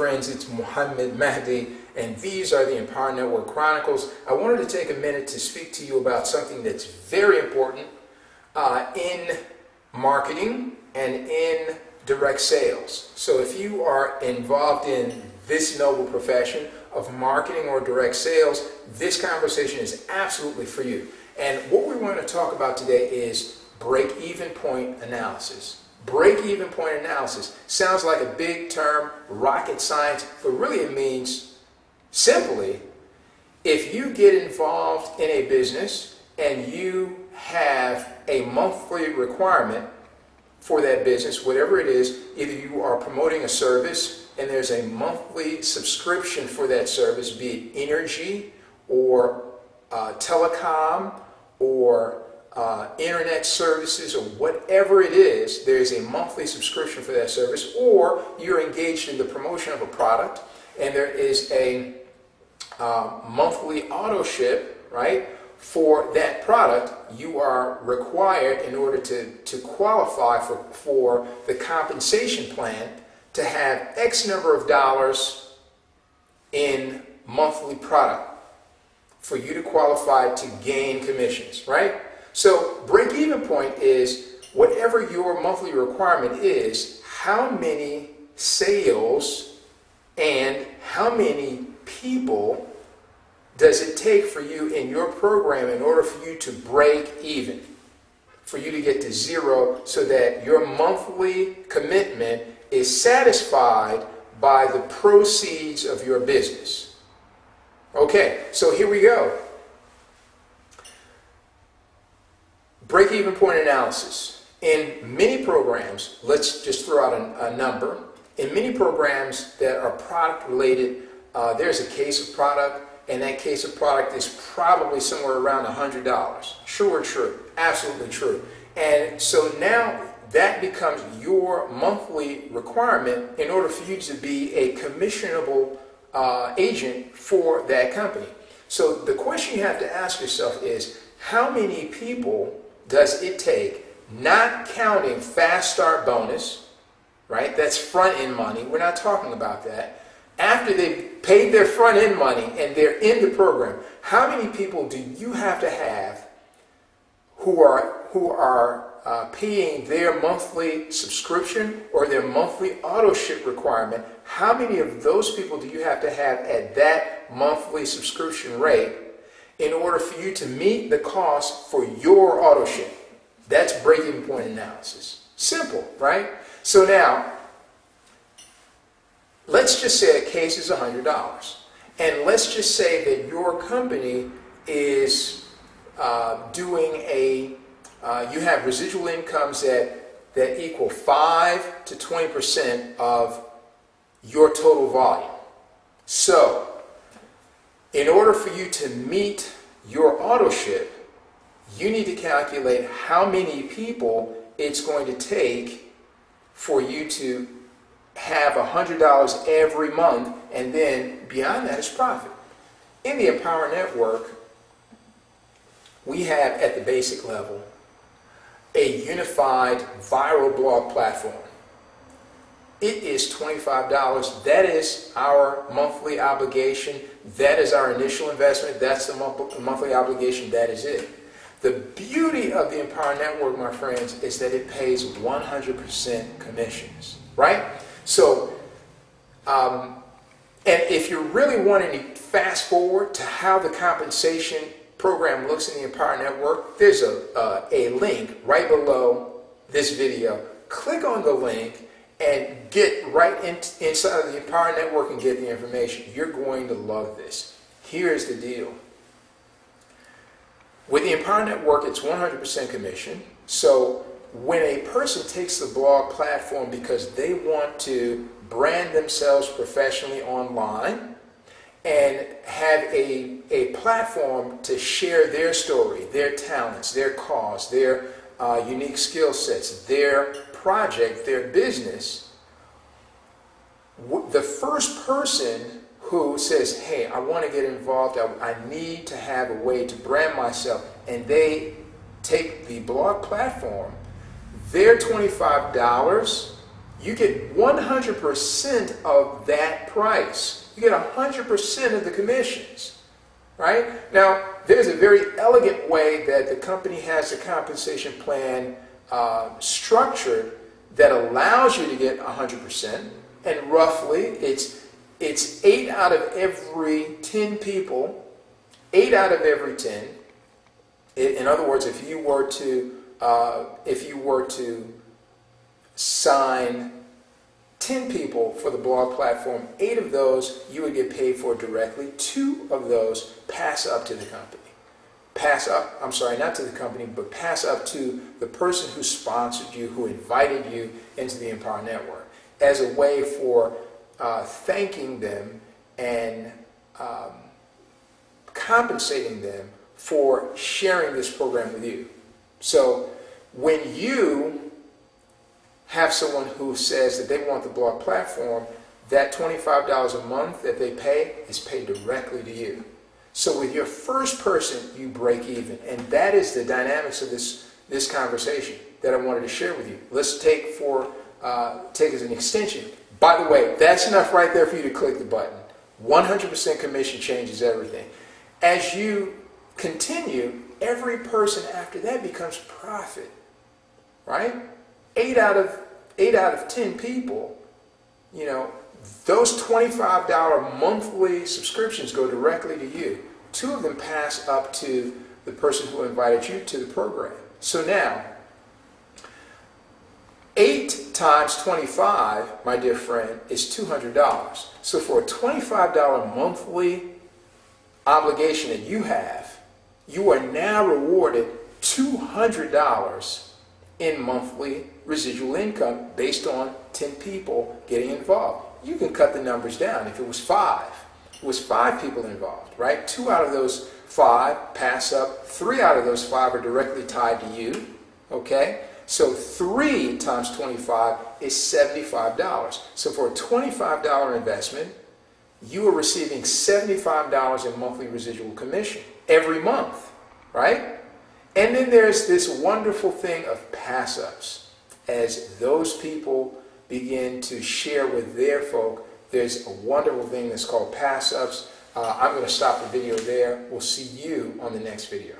friends, it's Muhammad Mahdi, and these are the Empower Network Chronicles. I wanted to take a minute to speak to you about something that's very important in marketing and in direct sales. So if you are involved in this noble profession of marketing or direct sales, this conversation is absolutely for you. And what we want to talk about today is break-even point analysis. Break-even point analysis sounds like a big term, rocket science, but really it means simply, if you get involved in a business and you have a monthly requirement for that business, whatever it is, either you are promoting a service and there's a monthly subscription for that service, be it energy or telecom or internet services or whatever it is, there's a monthly subscription for that service, or you're engaged in the promotion of a product and there is a monthly auto ship, right, for that product. You are required, in order to qualify for the compensation plan, to have X number of dollars in monthly product for you to qualify to gain commissions, right? So break-even point is whatever your monthly requirement is, how many sales and how many people does it take for you in your program in order for you to break even, for you to get to zero, so that your monthly commitment is satisfied by the proceeds of your business. Okay, so here we go. Break-even point analysis. In many programs, let's just throw out a number. In many programs that are product related, there's a case of product, and that case of product is probably somewhere around $100. True or true? Absolutely true. And so now that becomes your monthly requirement in order for you to be a commissionable agent for that company. So the question you have to ask yourself is, how many people does it take, not counting fast start bonus, right? That's front end money. We're not talking about that. After they've paid their front end money and they're in the program, how many people do you have to have who are paying their monthly subscription or their monthly auto ship requirement? How many of those people do you have to have at that monthly subscription rate in order for you to meet the cost for your auto ship? That's break-even point analysis. Simple, right? So now, let's just say a case is $100. And let's just say that your company is doing you have residual incomes that equal 5 to 20% of your total volume. So, in order for you to meet your auto ship, you need to calculate how many people it's going to take for you to have $100 every month, and then beyond that is profit. In the Empower Network, we have at the basic level a unified viral blog platform. It is $25. That is our monthly obligation. That is our initial investment. That's the monthly obligation. That is it. The beauty of the Empower Network, my friends, is that it pays 100% commissions, right? So, and if you're really wanting to fast forward to how the compensation program looks in the Empower Network, there's a link right below this video. Click on the link and get right inside of the Empower Network and get the information. You're going to love this. Here's the deal. With the Empower Network, it's 100% commission. So when a person takes the blog platform because they want to brand themselves professionally online and have a platform to share their story, their talents, their cause, their unique skill sets, their project, their business, the first person who says, hey, I want to get involved, I need to have a way to brand myself, and they take the blog platform, their $25, you get 100% of that price. You get 100% of the commissions, right? Now, there's a very elegant way that the company has a compensation plan structured that allows you to get 100%, and roughly it's 8 out of every 10 people, 8 out of every 10. In other words, if you were to sign 10 people for the blog platform, 8 of those you would get paid for directly. 2 of those pass up to the company. Pass up, I'm sorry, not to the company, but pass up to the person who sponsored you, who invited you into the Empower Network, as a way for thanking them and compensating them for sharing this program with you. So when you have someone who says that they want the blog platform, that $25 a month that they pay is paid directly to you. So with your first person, you break even. And that is the dynamics of this conversation that I wanted to share with you. Let's take as an extension. By the way, that's enough right there for you to click the button. 100% commission changes everything. As you continue, every person after that becomes profit, right? 8 out of 10 people, you know, those $25 monthly subscriptions go directly to you. 2 of them pass up to the person who invited you to the program. So now, 8 times 25, my dear friend, is $200. So for a $25 monthly obligation that you have, you are now rewarded $200 in monthly residual income based on 10 people getting involved. You can cut the numbers down. If it was 5 people involved, right? 2 out of those 5 pass up. 3 out of those 5 are directly tied to you, okay? So 3 times 25 is $75. So for a $25 investment, you are receiving $75 in monthly residual commission every month, right? And then there's this wonderful thing of pass-ups. As those people begin to share with their folk, there's a wonderful thing that's called pass-ups. I'm going to stop the video there. We'll see you on the next video.